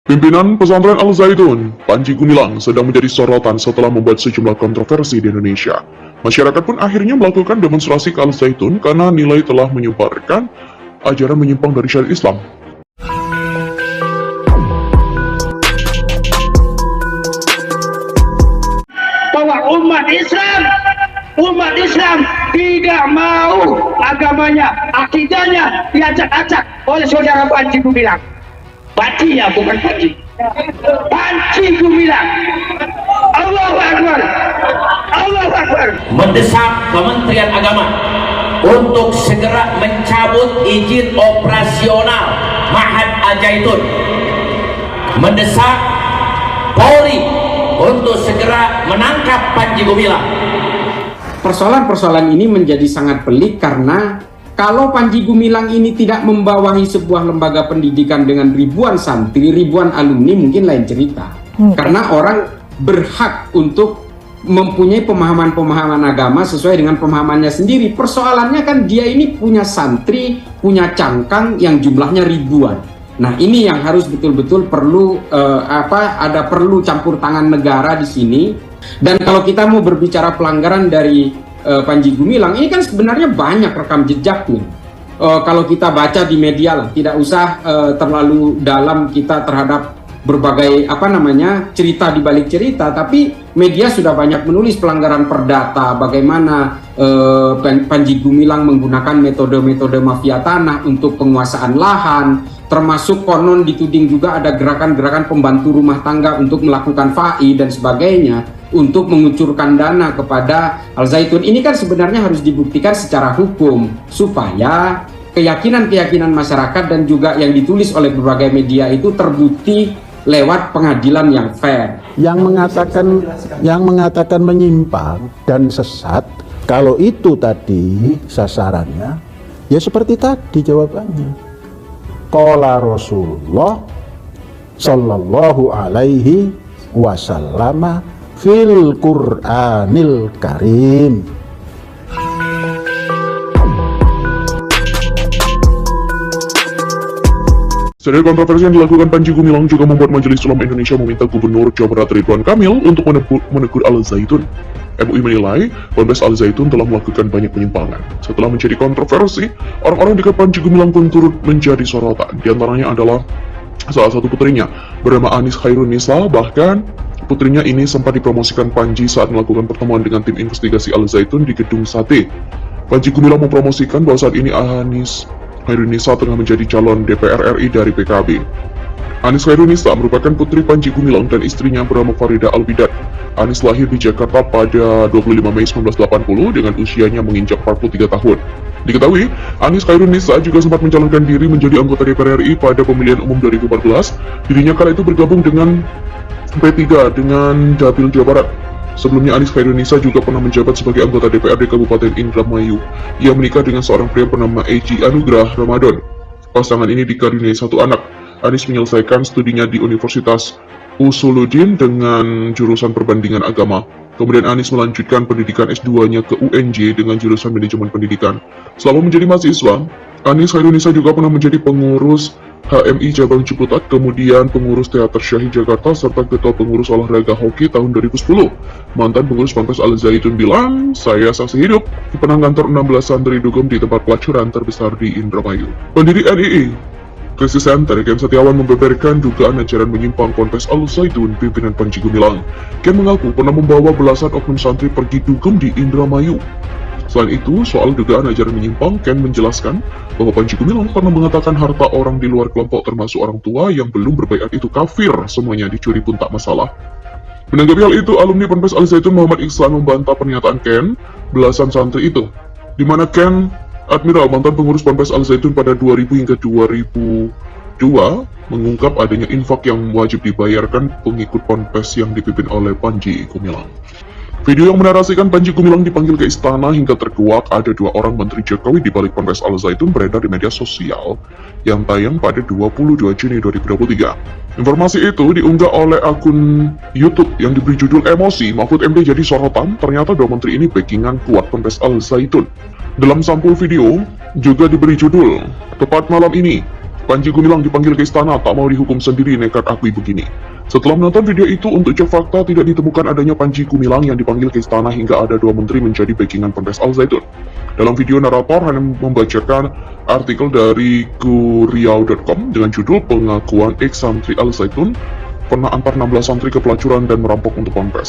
Pimpinan pesantren Al-Zaitun, Panji Gumilang, sedang menjadi sorotan setelah membuat sejumlah kontroversi di Indonesia. Masyarakat pun akhirnya melakukan demonstrasi ke Al-Zaitun karena nilai telah menyebarkan ajaran menyimpang dari syariat Islam. Bahwa umat Islam tidak mau agamanya, akidahnya diacak-acak oleh saudara Panji Gumilang. Panji ya, bukan Panji. Panji Gumilang. Allahu Akbar. Allahu Akbar. Mendesak Kementerian Agama untuk segera mencabut izin operasional Ma'had Al-Zaitun. Mendesak Polri untuk segera menangkap Panji Gumilang. Persoalan-persoalan ini menjadi sangat pelik karena kalau Panji Gumilang ini tidak membawahi sebuah lembaga pendidikan dengan ribuan santri, ribuan alumni, mungkin lain cerita. Karena orang berhak untuk mempunyai pemahaman-pemahaman agama sesuai dengan pemahamannya sendiri. Persoalannya kan dia ini punya santri, punya cangkang yang jumlahnya ribuan. Nah, ini yang harus betul-betul perlu ada perlu campur tangan negara di sini. Dan kalau kita mau berbicara pelanggaran dari Panji Gumilang, ini kan sebenarnya banyak rekam jejaknya. Kalau kita baca di media lah, tidak usah terlalu dalam kita terhadap berbagai cerita di balik cerita, tapi media sudah banyak menulis pelanggaran perdata, bagaimana Panji Gumilang menggunakan metode-metode mafia tanah untuk penguasaan lahan, termasuk konon dituding juga ada gerakan-gerakan pembantu rumah tangga untuk melakukan FAI dan sebagainya untuk mengucurkan dana kepada Al-Zaitun. Ini kan sebenarnya harus dibuktikan secara hukum supaya keyakinan-keyakinan masyarakat dan juga yang ditulis oleh berbagai media itu terbukti lewat pengadilan yang fair. Yang mengatakan menyimpang dan sesat, kalau itu tadi sasarannya, ya seperti tadi jawabannya. Qala Rasulullah sallallahu alaihi wasallam fil Qur'anil Karim. Selain kontroversi yang dilakukan Panji Gumilang juga membuat Majelis Ulama Indonesia meminta Gubernur Jawa Barat Ridwan Kamil untuk menegur Al-Zaitun. MUI menilai Ponpes Al-Zaitun telah melakukan banyak penyimpangan. Setelah menjadi kontroversi, orang-orang dekat Panji Gumilang pun turut menjadi sorotan. Di antaranya adalah salah satu putrinya bernama Anis Khairunisa. Bahkan putrinya ini sempat dipromosikan Panji saat melakukan pertemuan dengan tim investigasi Al-Zaitun di Gedung Sate. Panji Gumilang mempromosikan bahwa saat ini Anis Khairunisa tengah menjadi calon DPR RI dari PKB. Anis Khairunisa merupakan putri Panji Gumilang dan istrinya bernama Farida Albidat. Anis lahir di Jakarta pada 25 Mei 1980 dengan usianya menginjak 43 tahun. Diketahui, Anis Khairunisa juga sempat mencalonkan diri menjadi anggota DPR RI pada pemilihan umum 2014. Dirinya kala itu bergabung dengan P3 dengan Dapil Jawa Barat. Sebelumnya Anis Khairunisa juga pernah menjabat sebagai anggota DPRD Kabupaten Indramayu. Ia menikah dengan seorang pria bernama Eji Anugrah Ramadan. Pasangan ini dikaruniai satu anak. Anis menyelesaikan studinya di Universitas Usuluddin dengan jurusan perbandingan agama. Kemudian Anis melanjutkan pendidikan S2-nya ke UNJ dengan jurusan manajemen pendidikan. Selama menjadi mahasiswa, Anis Khairunisa juga pernah menjadi pengurus HMI Cabang Ciputat, kemudian pengurus Teater Syahid Jakarta, serta ketua pengurus olahraga hoki tahun 2010. Mantan pengurus Ponpes Al-Zaitun bilang, "Saya saksi hidup di penang kantor 16 santri dugem di tempat pelacuran terbesar di Indramayu." Pendiri NII Krisis Center Ken Setiawan membeberkan dugaan ajaran menyimpang Ponpes Al-Zaitun pimpinan Panji Gumilang. Ken mengaku pernah membawa belasan oknum santri pergi dugem di Indramayu. Selain itu, soal dugaan ajaran menyimpang, Ken menjelaskan bahwa Panji Gumilang pernah mengatakan harta orang di luar kelompok termasuk orang tua yang belum berbaiat itu kafir, semuanya dicuri pun tak masalah. Menanggapi hal itu, alumni Ponpes Al-Zaitun Muhammad Ihsan membantah pernyataan Ken belasan santri itu, di mana Ken Admiral, mantan pengurus Ponpes Al-Zaitun pada 2000 hingga 2002, mengungkap adanya infak yang wajib dibayarkan pengikut Ponpes yang dipimpin oleh Panji Gumilang. Video yang menarasikan Panji Gumilang dipanggil ke istana hingga terkuak ada 2 orang menteri Jokowi di balik Ponpes Al-Zaitun beredar di media sosial yang tayang pada 22 Juni 2023. Informasi itu diunggah oleh akun YouTube yang diberi judul Emosi, Mahfud MD jadi sorotan, ternyata 2 menteri ini backingan kuat Ponpes Al-Zaitun. Dalam sampul video juga diberi judul, tepat malam ini, Panji Gumilang dipanggil ke istana, tak mau dihukum sendiri, nekat akui begini. Setelah menonton video itu, untuk cek fakta tidak ditemukan adanya Panji Gumilang yang dipanggil ke istana hingga ada 2 menteri menjadi backingan Ponpes Al Zaitun. Dalam video, narator hanya membacakan artikel dari Kuriau.com dengan judul pengakuan ex-santri Al Zaitun pernah antar 16 santri ke pelacuran dan merampok untuk Ponpes.